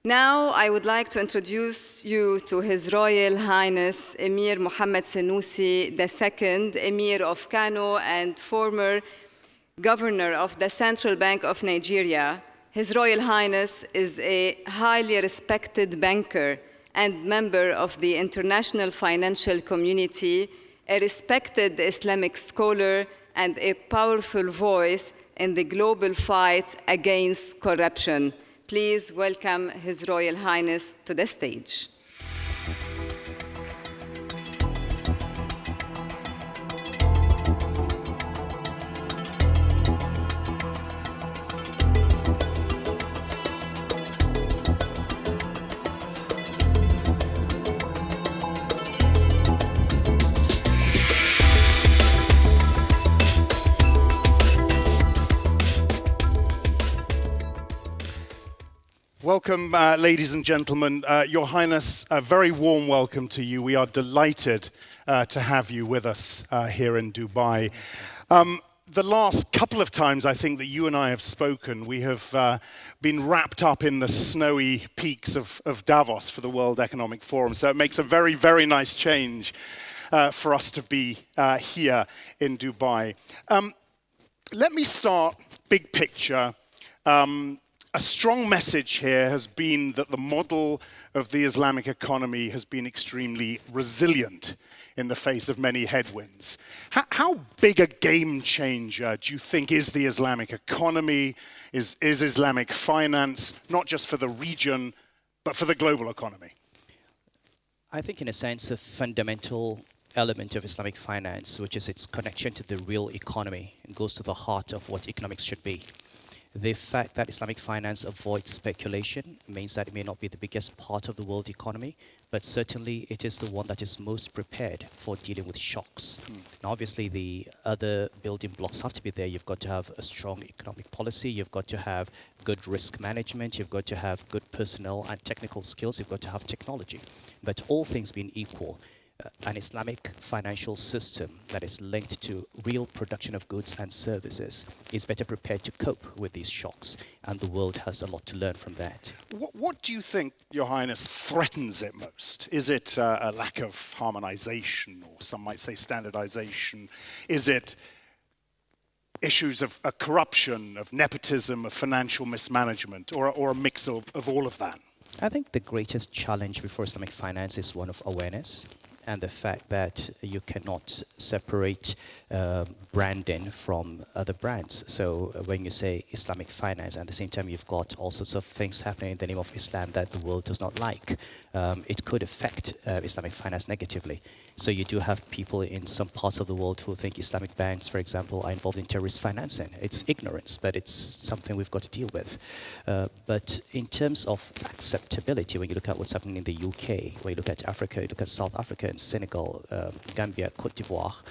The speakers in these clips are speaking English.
Now, I would like to introduce you to His Royal Highness Emir Muhammad Sanusi II, Emir of Kano and former Governor of the Central Bank of Nigeria. His Royal Highness is a highly respected banker and member of the international financial community, a respected Islamic scholar, and a powerful voice in the global fight against corruption. Please welcome His Royal Highness to the stage. Welcome, ladies and gentlemen. Your Highness, a very warm welcome to you. We are delighted to have you with us here in Dubai. The last couple of times I think that you and I have spoken, we have been wrapped up in the snowy peaks of Davos for the World Economic Forum. So it makes a very, very nice change for us to be here in Dubai. Let me start big picture. A strong message here has been that the model of the Islamic economy has been extremely resilient in the face of many headwinds. How big a game changer do you think is the Islamic economy, is Islamic finance, not just for the region, but for the global economy? I think in a sense, a fundamental element of Islamic finance, which is its connection to the real economy, and goes to the heart of what economics should be. The fact that Islamic finance avoids speculation means that it may not be the biggest part of the world economy, but certainly it is the one that is most prepared for dealing with shocks. Now, obviously, the other building blocks have to be there. You've got to have a strong economic policy. You've got to have good risk management. You've got to have good personnel and technical skills. You've got to have technology. But all things being equal, an Islamic financial system that is linked to real production of goods and services is better prepared to cope with these shocks, and the world has a lot to learn from that. What do you think, Your Highness, threatens it most? Is it a lack of harmonization, or some might say standardization? Is it issues of corruption, of nepotism, of financial mismanagement, or a mix of all of that? I think the greatest challenge before Islamic finance is one of awareness, and the fact that you cannot separate branding from other brands. So when you say Islamic finance, at the same time you've got all sorts of things happening in the name of Islam that the world does not like, it could affect Islamic finance negatively. So you do have people in some parts of the world who think Islamic banks, for example, are involved in terrorist financing. It's ignorance, but it's something we've got to deal with. But in terms of acceptability, when you look at what's happening in the UK, when you look at Africa, you look at South Africa and Senegal, Gambia, Cote d'Ivoire,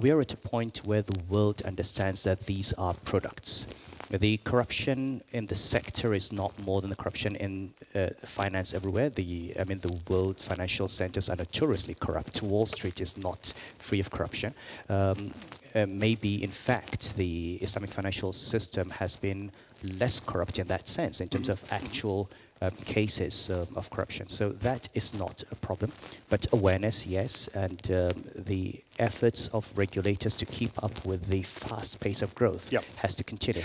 we are at a point where the world understands that these are products. The corruption in the sector is not more than the corruption in finance everywhere. The world financial centers are notoriously corrupt. Wall Street is not free of corruption. Maybe, in fact, the Islamic financial system has been less corrupt in that sense, in terms of actual cases of corruption. So that is not a problem. But awareness, yes, and the efforts of regulators to keep up with the fast pace of growth has to continue.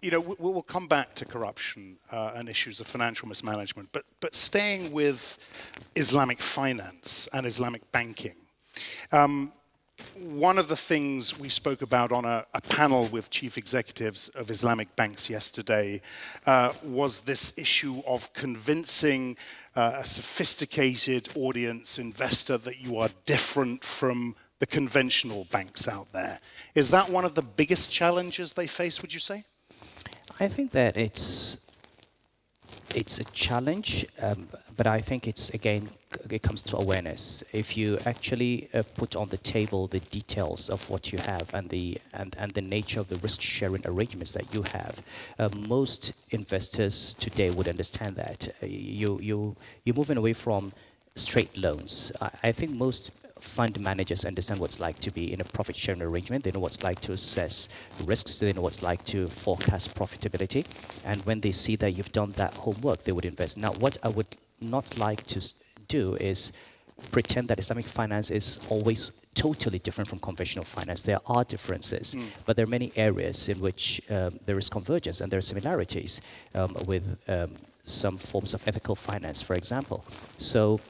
You know, we'll come back to corruption and issues of financial mismanagement, but staying with Islamic finance and Islamic banking, one of the things we spoke about on a panel with chief executives of Islamic banks yesterday was this issue of convincing a sophisticated audience investor that you are different from the conventional banks out there. Is that one of the biggest challenges they face, would you say? I think that it's a challenge, but I think it's, again, it comes to awareness. If you actually put on the table the details of what you have and the nature of the risk-sharing arrangements that you have, most investors today would understand that. You're moving away from straight loans. I think most fund managers understand what's like to be in a profit-sharing arrangement. They know what's like to assess risks. They know what's like to forecast profitability. And when they see that you've done that homework, they would invest. Now, what I would not like to do is pretend that Islamic finance is always totally different from conventional finance. There are differences, but there are many areas in which there is convergence and there are similarities with some forms of ethical finance, for example. So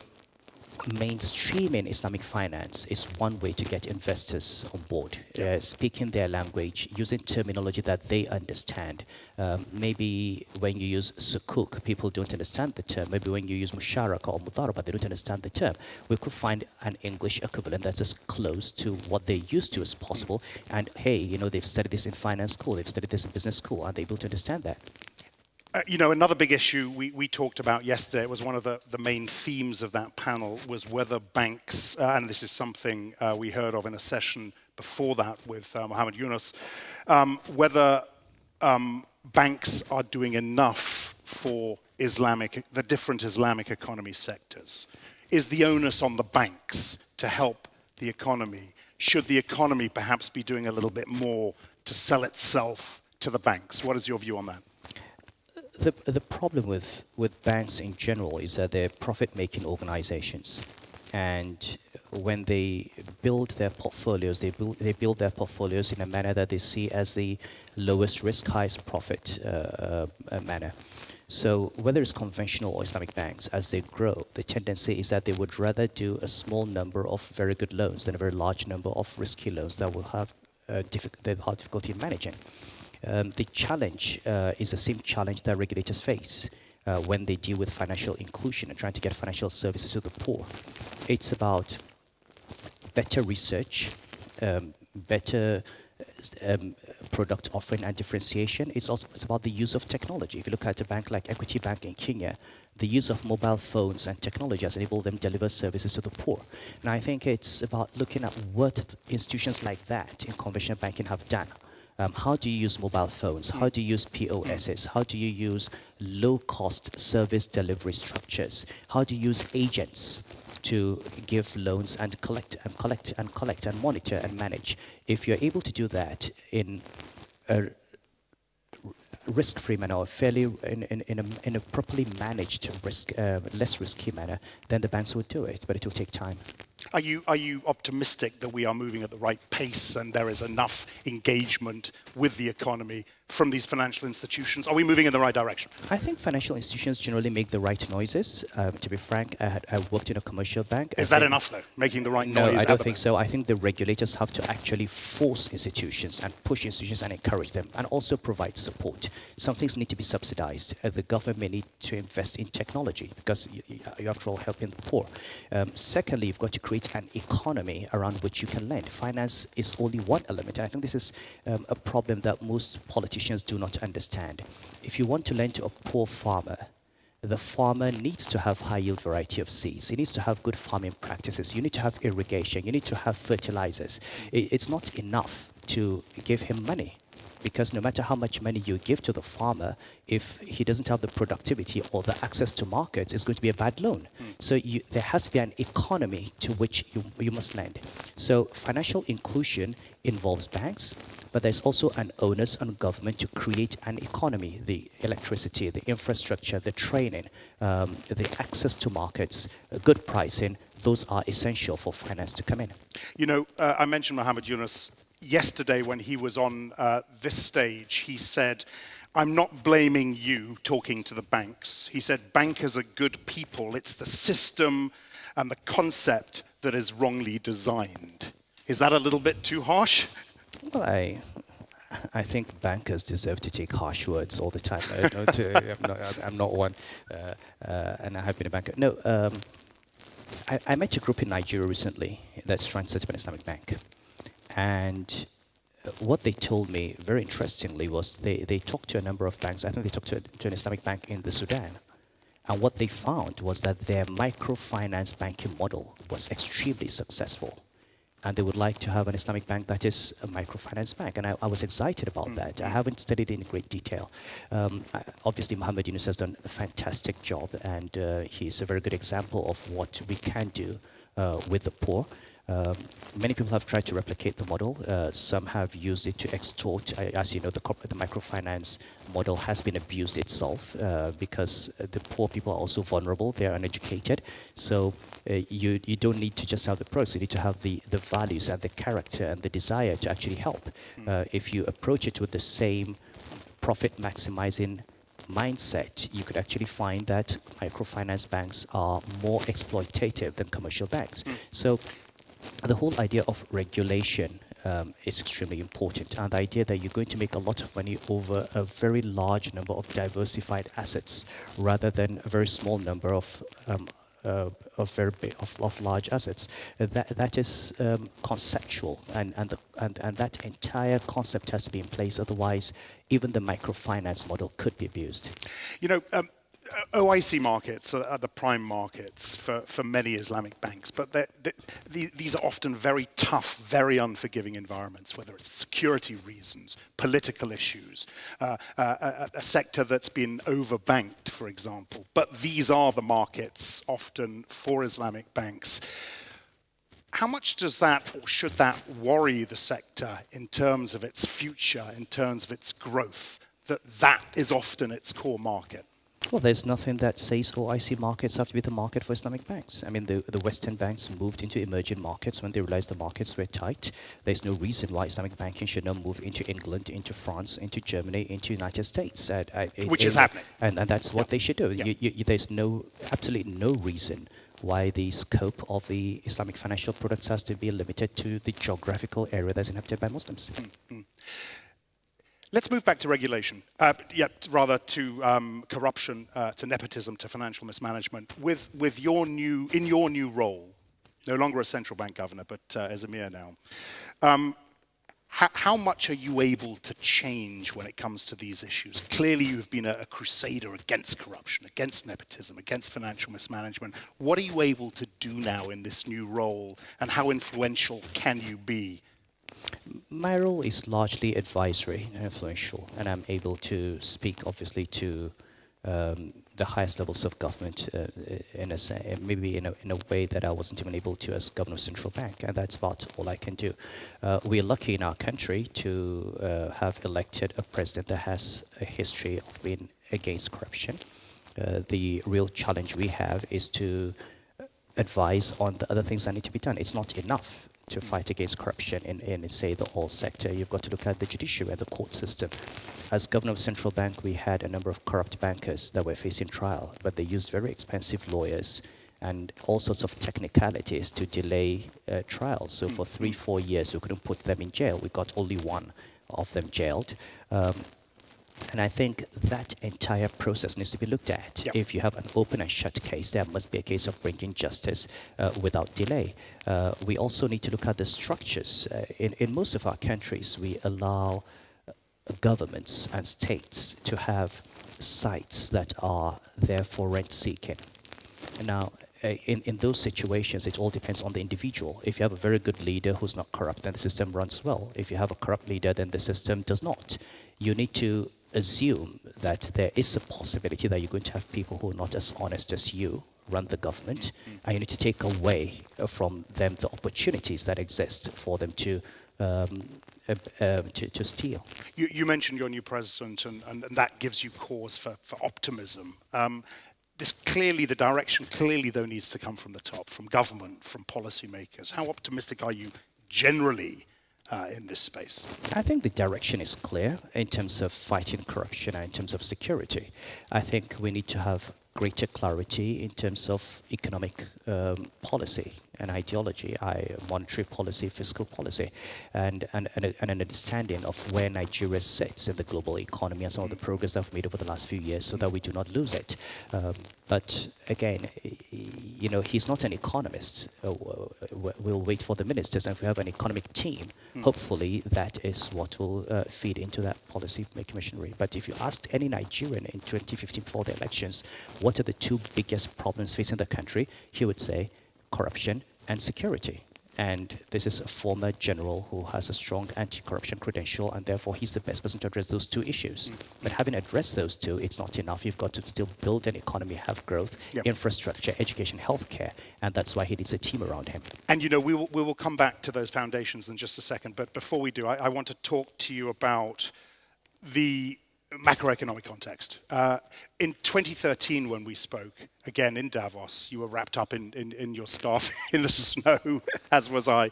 mainstreaming Islamic finance is one way to get investors on board, speaking their language, using terminology that they understand. Maybe when you use sukuk, people don't understand the term. Maybe when you use musharaka or mudaraba, they don't understand the term. We could find an English equivalent that's as close to what they're used to as possible. And hey, you know, they've studied this in finance school, they've studied this in business school. Are they able to understand that? You know, another big issue we talked about yesterday, it was one of the main themes of that panel, was whether banks, and this is something we heard of in a session before that with Muhammad Yunus, whether banks are doing enough for the different Islamic economy sectors. Is the onus on the banks to help the economy? Should the economy perhaps be doing a little bit more to sell itself to the banks? What is your view on that? The problem with banks in general is that they're profit-making organizations, and when they build their portfolios, they build their portfolios in a manner that they see as the lowest risk, highest profit manner. So whether it's conventional or Islamic banks, as they grow, the tendency is that they would rather do a small number of very good loans than a very large number of risky loans that will have difficulty in managing. The challenge is the same challenge that regulators face when they deal with financial inclusion and trying to get financial services to the poor. It's about better research, better product offering and differentiation. It's about the use of technology. If you look at a bank like Equity Bank in Kenya, the use of mobile phones and technology has enabled them to deliver services to the poor. And I think it's about looking at what institutions like that in conventional banking have done. How do you use mobile phones? How do you use POSs? How do you use low-cost service delivery structures? How do you use agents to give loans and collect and monitor and manage? If you're able to do that in a risk-free manner, or fairly in a properly managed less risky manner, then the banks would do it, but it will take time. Are you optimistic that we are moving at the right pace and there is enough engagement with the economy from these financial institutions? Are we moving in the right direction? I think financial institutions generally make the right noises. To be frank, I worked in a commercial bank. Is that enough, though, making the right noise? No, I don't think so. I think the regulators have to actually force institutions and push institutions and encourage them, and also provide support. Some things need to be subsidized. The government may need to invest in technology because you're, after all, helping the poor. Secondly, you've got to create an economy around which you can lend. Finance is only one element, and I think this is a problem that most politicians do not understand. If you want to lend to a poor farmer, the farmer needs to have high-yield variety of seeds. He needs to have good farming practices. You need to have irrigation. You need to have fertilizers. It's not enough to give him money, because no matter how much money you give to the farmer, if he doesn't have the productivity or the access to markets, it's going to be a bad loan. So there has to be an economy to which you must lend. So financial inclusion involves banks, but there's also an onus on government to create an economy, the electricity, the infrastructure, the training, the access to markets, good pricing. Those are essential for finance to come in. You know, I mentioned Muhammad Yunus yesterday when he was on this stage. He said, "I'm not blaming you," talking to the banks. He said, "Bankers are good people. It's the system and the concept that is wrongly designed." Is that a little bit too harsh? Well, I think bankers deserve to take harsh words all the time. I'm not one, and I have been a banker. No, I met a group in Nigeria recently that's trying to set up an Islamic bank. And what they told me, very interestingly, was they talked to a number of banks. I think they talked to an Islamic bank in the Sudan. And what they found was that their microfinance banking model was extremely successful. And they would like to have an Islamic bank that is a microfinance bank. And I was excited about that. I haven't studied it in great detail. Obviously, Muhammad Yunus has done a fantastic job, and he's a very good example of what we can do with the poor. Many people have tried to replicate the model. Some have used it to extort. As you know, the microfinance model has been abused itself because the poor people are also vulnerable. They are uneducated. So you don't need to just have the products. You need to have the values and the character and the desire to actually help. If you approach it with the same profit maximizing mindset, you could actually find that microfinance banks are more exploitative than commercial banks. So the whole idea of regulation is extremely important, and the idea that you're going to make a lot of money over a very large number of diversified assets rather than a very small number of large assets. That is conceptual, and that entire concept has to be in place. Otherwise, even the microfinance model could be abused. You know, OIC markets are the prime markets for many Islamic banks, but these are often very tough, very unforgiving environments, whether it's security reasons, political issues, a sector that's been overbanked, for example. But these are the markets often for Islamic banks. How much does that, or should that, worry the sector in terms of its future, in terms of its growth, that is often its core market? Well, there's nothing that says OIC markets have to be the market for Islamic banks. I mean, the Western banks moved into emerging markets when they realized the markets were tight. There's no reason why Islamic banking should not move into England, into France, into Germany, into United States. Which is happening. And that's what they should do. There's absolutely no reason why the scope of the Islamic financial products has to be limited to the geographical area that's inhabited by Muslims. Let's move back to regulation, rather to corruption, to nepotism, to financial mismanagement. With your new role, no longer a central bank governor, but as Emir now, how much are you able to change when it comes to these issues? Clearly, you've been a crusader against corruption, against nepotism, against financial mismanagement. What are you able to do now in this new role, and how influential can you be? My role is largely advisory and influential, and I'm able to speak, obviously, to the highest levels of government maybe in a way that I wasn't even able to as governor of central bank, and that's about all I can do. We're lucky in our country to have elected a president that has a history of being against corruption. The real challenge we have is to advise on the other things that need to be done. It's not enough to fight against corruption in, say, the oil sector. You've got to look at the judiciary and the court system. As governor of central bank, we had a number of corrupt bankers that were facing trial, but they used very expensive lawyers and all sorts of technicalities to delay trials. So for 3-4 years, we couldn't put them in jail. We got only one of them jailed. And I think that entire process needs to be looked at. Yep. If you have an open and shut case, there must be a case of bringing justice without delay. We also need to look at the structures. In most of our countries, we allow governments and states to have sites that are there for rent seeking. Now, in those situations, it all depends on the individual. If you have a very good leader who's not corrupt, then the system runs well. If you have a corrupt leader, then the system does not. You need to assume that there is a possibility that you're going to have people who are not as honest as you run the government, and you need to take away from them the opportunities that exist for them to steal. You mentioned your new president, and that gives you cause for optimism. The direction clearly, though, needs to come from the top, from government, from policymakers. How optimistic are you generally in this space? I think the direction is clear in terms of fighting corruption and in terms of security. I think we need to have greater clarity in terms of economic policy and ideology, monetary policy, fiscal policy, and an understanding of where Nigeria sits in the global economy and some of the progress that we've made over the last few years so that we do not lose it. But again, he's not an economist. We'll wait for the ministers, and if we have an economic team, hopefully that is what will feed into that policy-making machinery. But if you asked any Nigerian in 2015 before the elections, what are the two biggest problems facing the country, he would say corruption and security. And this is a former general who has a strong anti-corruption credential, and therefore he's the best person to address those two issues. But having addressed those two, it's not enough. You've got to still build an economy, have growth, infrastructure, education, healthcare, and that's why he needs a team around him. And we will come back to those foundations in just a second, but before we do, I want to talk to you about the macroeconomic context. In 2013, when we spoke, again in Davos, you were wrapped up in your scarf in the snow, as was I.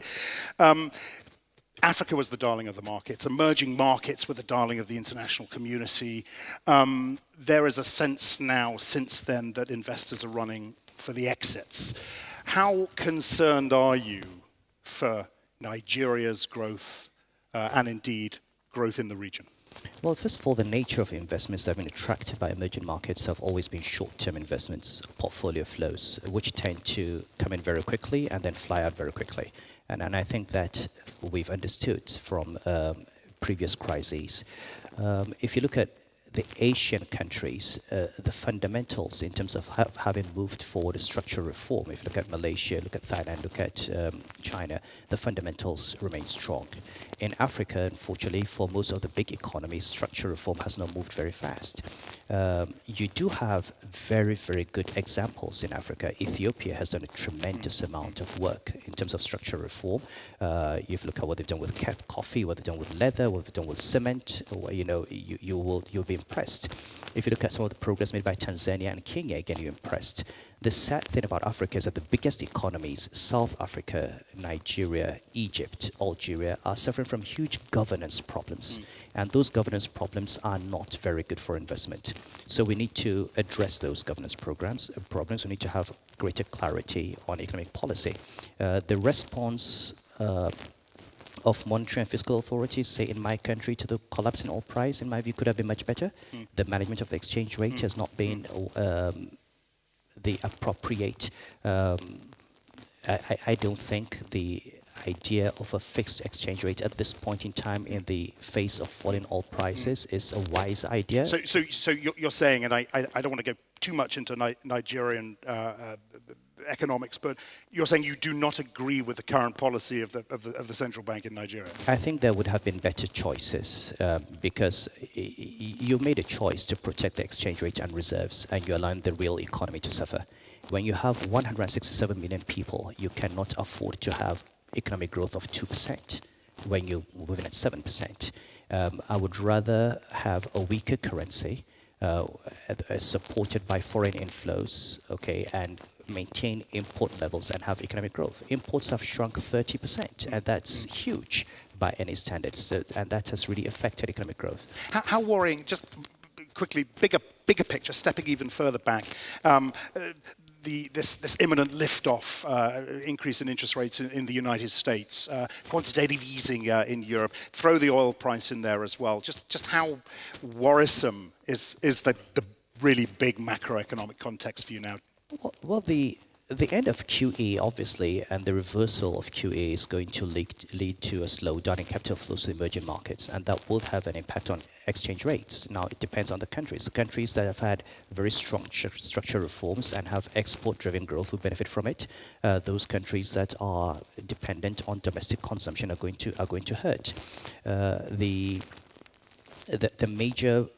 Africa was the darling of the markets. Emerging markets were the darling of the international community. There is a sense now, since then, that investors are running for the exits. How concerned are you for Nigeria's growth and indeed growth in the region? Well, first of all, the nature of investments that have been attracted by emerging markets have always been short-term investments, portfolio flows, which tend to come in very quickly and then fly out very quickly. And I think that we've understood from previous crises. If you look at the Asian countries, the fundamentals in terms of having moved forward a structural reform, if you look at Malaysia, look at Thailand, look at China, the fundamentals remain strong. In Africa, unfortunately, for most of the big economies, structural reform has not moved very fast. You do have very, very good examples in Africa. Ethiopia has done a tremendous amount of work in terms of structural reform. If you look at what they've done with coffee, what they've done with leather, what they've done with cement, you'll be impressed. If you look at some of the progress made by Tanzania and Kenya, again, you're impressed. The sad thing about Africa is that the biggest economies, South Africa, Nigeria, Egypt, Algeria, are suffering from huge governance problems. And those governance problems are not very good for investment. So we need to address those governance problems. We need to have greater clarity on economic policy. The response of monetary and fiscal authorities, say in my country, to the collapse in oil price, in my view, could have been much better. The management of the exchange rate has not been the appropriate. I don't think the idea of a fixed exchange rate at this point in time in the face of falling oil prices is a wise idea. So you're saying, and I don't want to go too much into Nigerian economics, but you're saying you do not agree with the current policy of the central bank in Nigeria? I think there would have been better choices because you made a choice to protect the exchange rate and reserves, and you allowed the real economy to suffer. When you have 167 million people, you cannot afford to have economic growth of 2% when you're moving at 7%. I would rather have a weaker currency supported by foreign inflows, okay, and maintain import levels and have economic growth. Imports have shrunk 30%, and that's huge by any standards, and that has really affected economic growth. How worrying, just quickly, bigger picture, stepping even further back, this imminent lift-off, increase in interest rates in the United States, quantitative easing in Europe, throw the oil price in there as well. Just how worrisome is the really big macroeconomic context for you now? Well, the end of QE, obviously, and the reversal of QE is going to lead to a slowdown in capital flows to emerging markets, and that will have an impact on exchange rates. Now, it depends on the countries. The countries that have had very strong structural reforms and have export-driven growth will benefit from it. Those countries that are dependent on domestic consumption are going to hurt. The major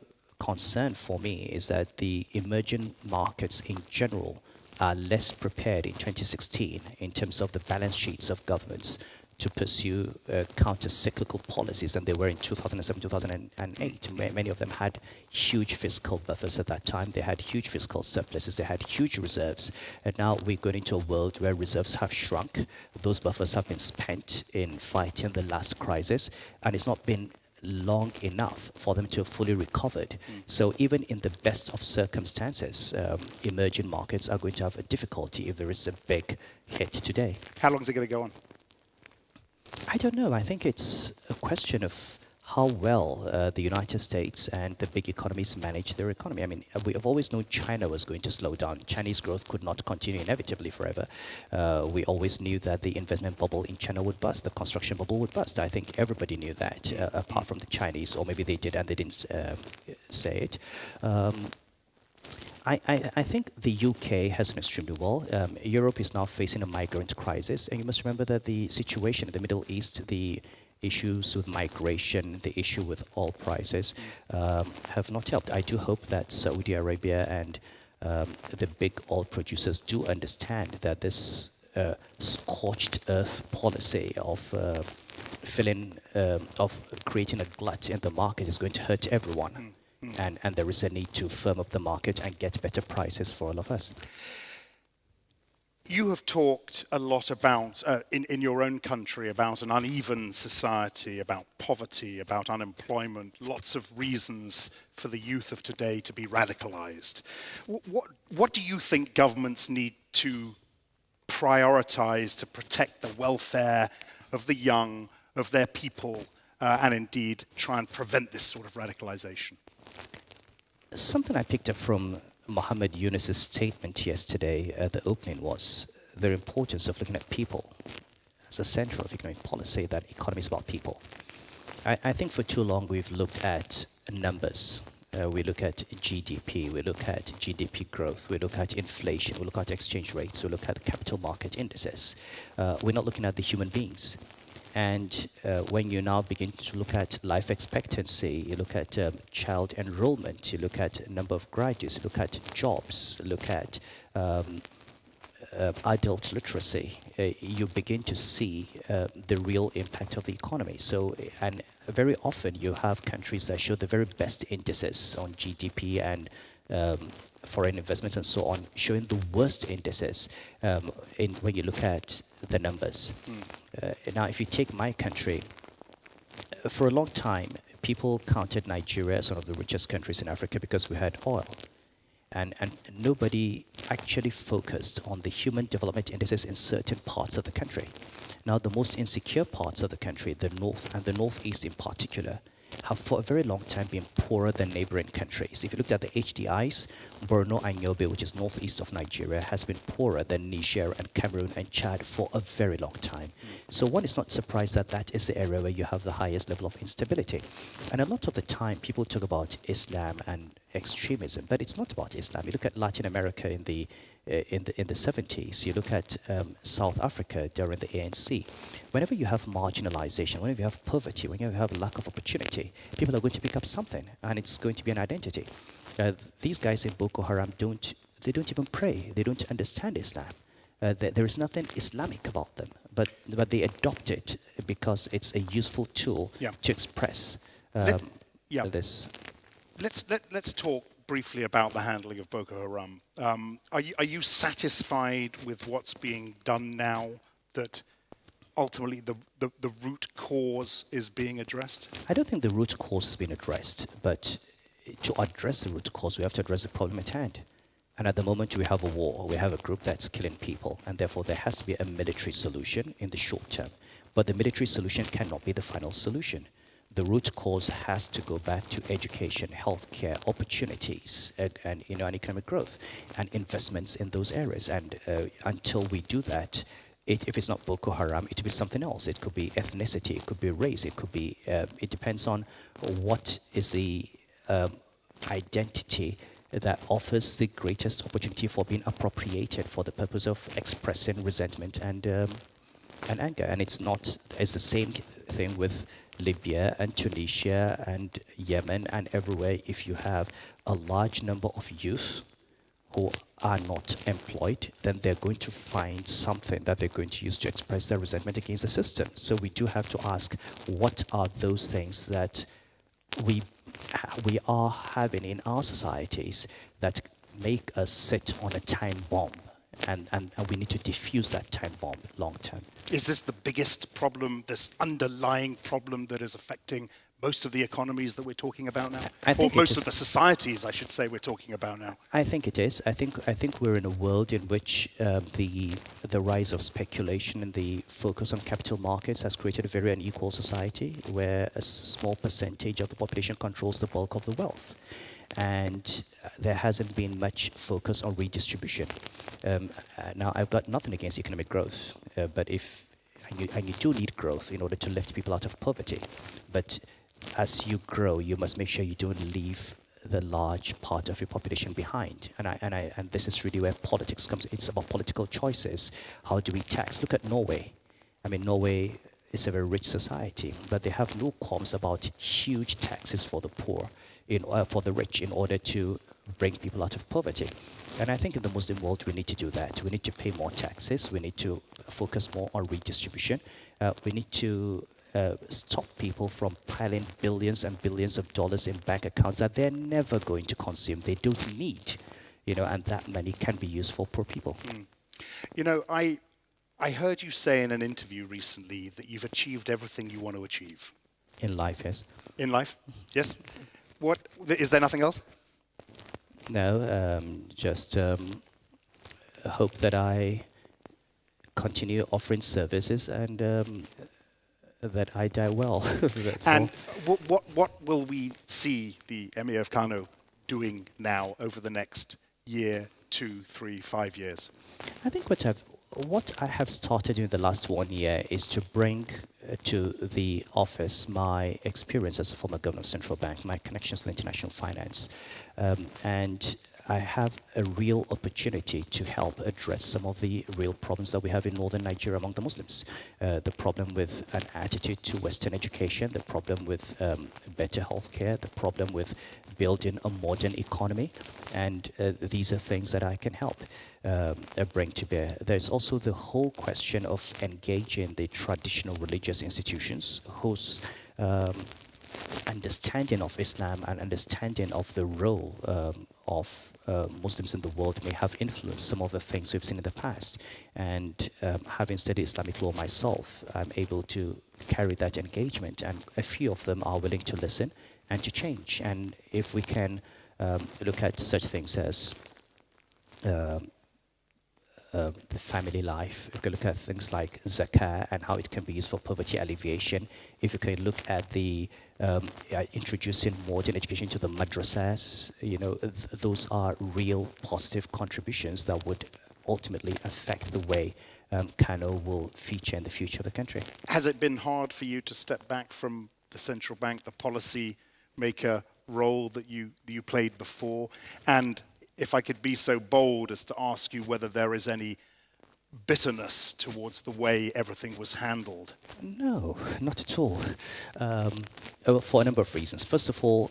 concern for me is that the emerging markets in general are less prepared in 2016 in terms of the balance sheets of governments to pursue counter-cyclical policies than they were in 2007, 2008. Many of them had huge fiscal buffers at that time. They had huge fiscal surpluses. They had huge reserves. And now we're going into a world where reserves have shrunk. Those buffers have been spent in fighting the last crisis, and it's not been long enough for them to have fully recovered. So even in the best of circumstances, emerging markets are going to have a difficulty if there is a big hit today. How long is it going to go on? I don't know. I think it's a question of how well the United States and the big economies manage their economy. I mean, we have always known China was going to slow down. Chinese growth could not continue inevitably forever. We always knew that the investment bubble in China would bust, the construction bubble would bust. I think everybody knew that, apart from the Chinese, or maybe they did and they didn't say it. I think the UK has done extremely well. Europe is now facing a migrant crisis, and you must remember that the situation in the Middle East, the issues with migration, the issue with oil prices have not helped. I do hope that Saudi Arabia and the big oil producers do understand that this scorched earth policy of creating a glut in the market is going to hurt everyone. And there is a need to firm up the market and get better prices for all of us. You have talked a lot about, in your own country, about an uneven society, about poverty, about unemployment, lots of reasons for the youth of today to be radicalized. What do you think governments need to prioritize to protect the welfare of the young, of their people, and indeed try and prevent this sort of radicalization? Something I picked up from Muhammad Yunus's statement yesterday at the opening was the importance of looking at people as a center of economic policy, that economy is about people. I think for too long we've looked at numbers. We look at GDP, we look at GDP growth, we look at inflation, we look at exchange rates, we look at capital market indices. We're not looking at the human beings. And when you now begin to look at life expectancy, you look at child enrollment, you look at number of graduates, you look at jobs, look at adult literacy, you begin to see the real impact of the economy. So, and very often you have countries that show the very best indices on GDP and foreign investments and so on, showing the worst indices when you look at the numbers. Now, if you take my country, for a long time, people counted Nigeria as one of the richest countries in Africa because we had oil. And nobody actually focused on the human development indices in certain parts of the country. Now, the most insecure parts of the country, the north and the northeast in particular, have for a very long time been poorer than neighboring countries. If you looked at the HDIs, Borno and Yobe, which is northeast of Nigeria, has been poorer than Niger and Cameroon and Chad for a very long time. So one is not surprised that that is the area where you have the highest level of instability. And a lot of the time, people talk about Islam and extremism, but it's not about Islam. You look at Latin America in the 70s, you look at South Africa during the ANC. Whenever you have marginalization, whenever you have poverty, whenever you have lack of opportunity, people are going to pick up something, and it's going to be an identity. These guys in Boko Haram don't even pray. They don't understand Islam. There is nothing Islamic about them, but they adopt it because it's a useful tool to express this. Let's talk briefly about the handling of Boko Haram. Are you satisfied with what's being done now, that ultimately the root cause is being addressed? I don't think the root cause has been addressed, but to address the root cause, we have to address the problem at hand. And at the moment, we have a war. We have a group that's killing people, and therefore there has to be a military solution in the short term. But the military solution cannot be the final solution. The root cause has to go back to education, healthcare, opportunities, and economic growth, and investments in those areas. And until we do that, if it's not Boko Haram, it could be something else. It could be ethnicity, it could be race, it could be. It depends on what is the identity that offers the greatest opportunity for being appropriated for the purpose of expressing resentment and anger. And it's the same thing with Libya and Tunisia and Yemen and everywhere. If you have a large number of youth who are not employed, then they're going to find something that they're going to use to express their resentment against the system. So we do have to ask, what are those things that we are having in our societies that make us sit on a time bomb? And we need to diffuse that time bomb long term. Is this the biggest problem, this underlying problem that is affecting most of the economies that we're talking about now? Or most of the societies, I should say, we're talking about now? I think it is. I think we're in a world in which the rise of speculation and the focus on capital markets has created a very unequal society where a small percentage of the population controls the bulk of the wealth. And there hasn't been much focus on redistribution. Now, I've got nothing against economic growth, but you do need growth in order to lift people out of poverty. But as you grow, you must make sure you don't leave the large part of your population behind. And this is really where politics comes. It's about political choices. How do we tax? Look at Norway. I mean, Norway is a very rich society, but they have no qualms about huge taxes for the poor, for the rich, in order to bring people out of poverty. And I think in the Muslim world, we need to do that. We need to pay more taxes. We need to focus more on redistribution. We need to stop people from piling billions and billions of dollars in bank accounts that they're never going to consume. They don't need, and that money can be used for poor people. I heard you say in an interview recently that you've achieved everything you want to achieve. In life, yes. In life? Yes. What, is there nothing else? No, just hope that I continue offering services and that I die well. That's and all. what will we see the Emir of Kano doing now over the next year, 2, 3, 5 years? I think what I have started in the last 1 year is to bring to the office my experience as a former governor of central bank, my connections with international finance, and I have a real opportunity to help address some of the real problems that we have in northern Nigeria among the Muslims. The problem with an attitude to Western education, the problem with better healthcare, the problem with building a modern economy, and these are things that I can help bring to bear. There's also the whole question of engaging the traditional religious institutions whose understanding of Islam and understanding of the role of Muslims in the world may have influenced some of the things we've seen in the past. And having studied Islamic law myself, I'm able to carry that engagement, and a few of them are willing to listen and to change. And if we can look at such things as the family life, if you can look at things like zakah and how it can be used for poverty alleviation, if you can look at the introducing modern education to the madrasas, those are real positive contributions that would ultimately affect the way Kano will feature in the future of the country. Has it been hard for you to step back from the central bank, the policy maker role that you played before? And if I could be so bold as to ask you whether there is any bitterness towards the way everything was handled? No, not at all. For a number of reasons. First of all,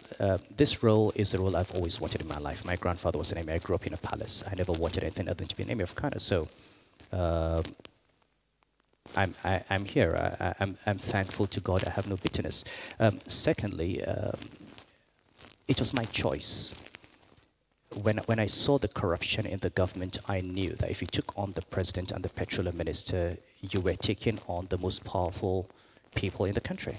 this role is a role I've always wanted in my life. My grandfather was an emir. I grew up in a palace. I never wanted anything other than to be an emir of Kano. So I'm here. I'm thankful to God. I have no bitterness. Secondly, it was my choice. When I saw the corruption in the government, I knew that if you took on the president and the petroleum minister, you were taking on the most powerful people in the country.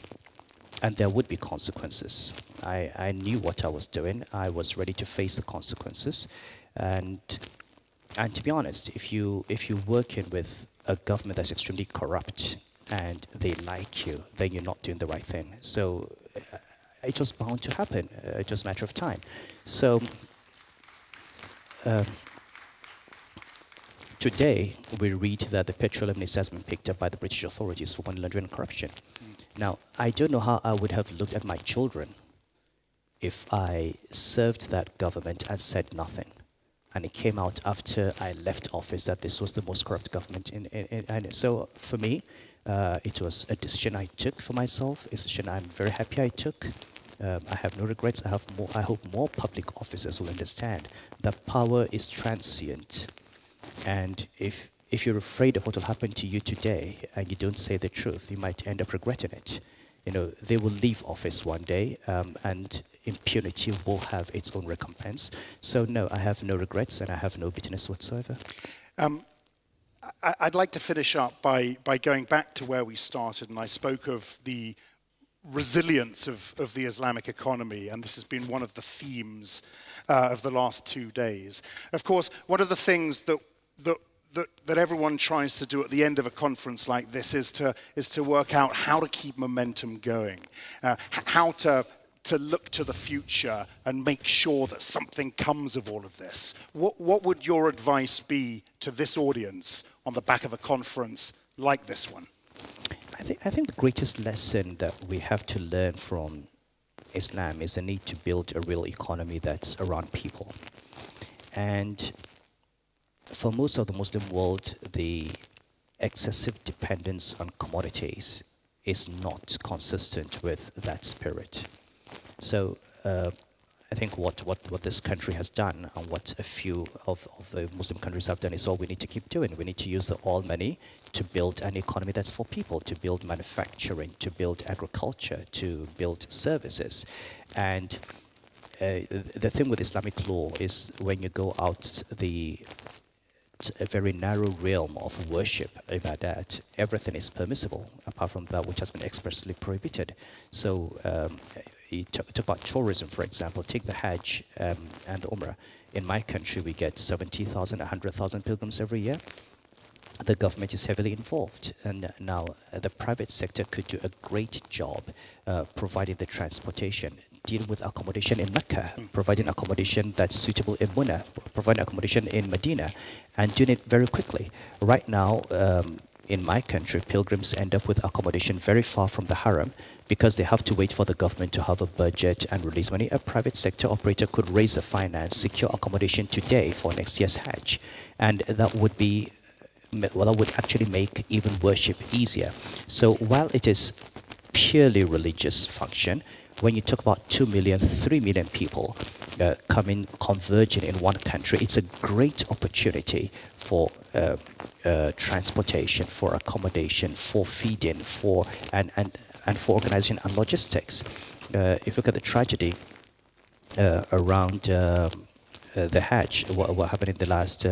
And there would be consequences. I knew what I was doing. I was ready to face the consequences. And to be honest, if you're working with a government that's extremely corrupt and they like you, then you're not doing the right thing. So it was bound to happen. It was a matter of time. So today, we read that the petroleum minister has been picked up by the British authorities for money laundering and corruption. Now, I don't know how I would have looked at my children if I served that government and said nothing. And it came out after I left office that this was the most corrupt government. And so for me, it was a decision I took for myself. It's a decision I'm very happy I took. I have no regrets. I hope more public officers will understand that power is transient. And if you're afraid of what will happen to you today and you don't say the truth, you might end up regretting it. They will leave office one day, and impunity will have its own recompense. So no, I have no regrets and I have no bitterness whatsoever. I'd like to finish up by going back to where we started, and I spoke of the resilience of the Islamic economy, and this has been one of the themes of the last 2 days. Of course, one of the things that everyone tries to do at the end of a conference like this is to work out how to keep momentum going, how to look to the future and make sure that something comes of all of this. What would your advice be to this audience on the back of a conference like this one? I think the greatest lesson that we have to learn from Islam is the need to build a real economy that's around people. And for most of the Muslim world, the excessive dependence on commodities is not consistent with that spirit. So I think what this country has done and what a few of the Muslim countries have done is all we need to keep doing. We need to use the oil money to build an economy that's for people, to build manufacturing, to build agriculture, to build services. And the thing with Islamic law is when you go out a very narrow realm of worship, ibadat, everything is permissible apart from that which has been expressly prohibited. So you talk about tourism, for example, take the Hajj and the Umrah. In my country, we get 70,000, 100,000 pilgrims every year. The government is heavily involved, and now the private sector could do a great job providing the transportation, dealing with accommodation in Mecca, providing accommodation that's suitable in Muna, providing accommodation in Medina, and doing it very quickly. Right now, in my country, pilgrims end up with accommodation very far from the Haram because they have to wait for the government to have a budget and release money. A private sector operator could raise the finance, secure accommodation today for next year's Hajj, and that would be, well, that would actually make even worship easier. So while it is purely religious function, when you talk about 2 million, 3 million people converging in one country, it's a great opportunity for transportation, for accommodation, for feeding, and for organization and logistics. If you look at the tragedy around the Hajj, what happened in the last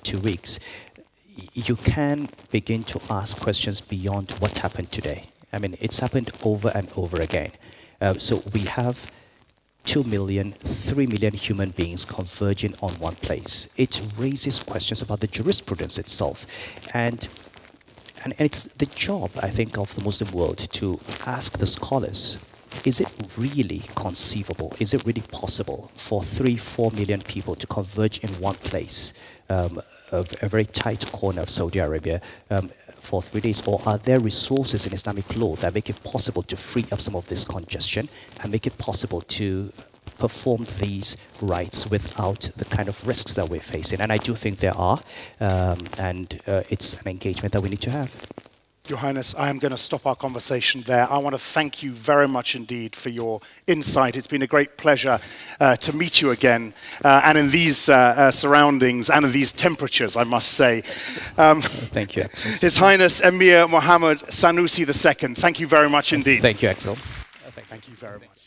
2 weeks, you can begin to ask questions beyond what happened today. I mean, it's happened over and over again. So we have 2 million, 3 million human beings converging on one place. It raises questions about the jurisprudence itself. And it's the job, I think, of the Muslim world to ask the scholars, is it really conceivable? Is it really possible for 3-4 million people to converge in one place, a very tight corner of Saudi Arabia, for 3 days? Or are there resources in Islamic law that make it possible to free up some of this congestion and make it possible to perform these rites without the kind of risks that we're facing? And I do think there are, and it's an engagement that we need to have. Your Highness, I am going to stop our conversation there. I want to thank you very much indeed for your insight. It's been a great pleasure to meet you again, and in these surroundings and in these temperatures, I must say. Thank you, Axel. His Highness Emir Muhammad Sanusi II, thank you very much indeed. Thank you, Axel. Thank you very much.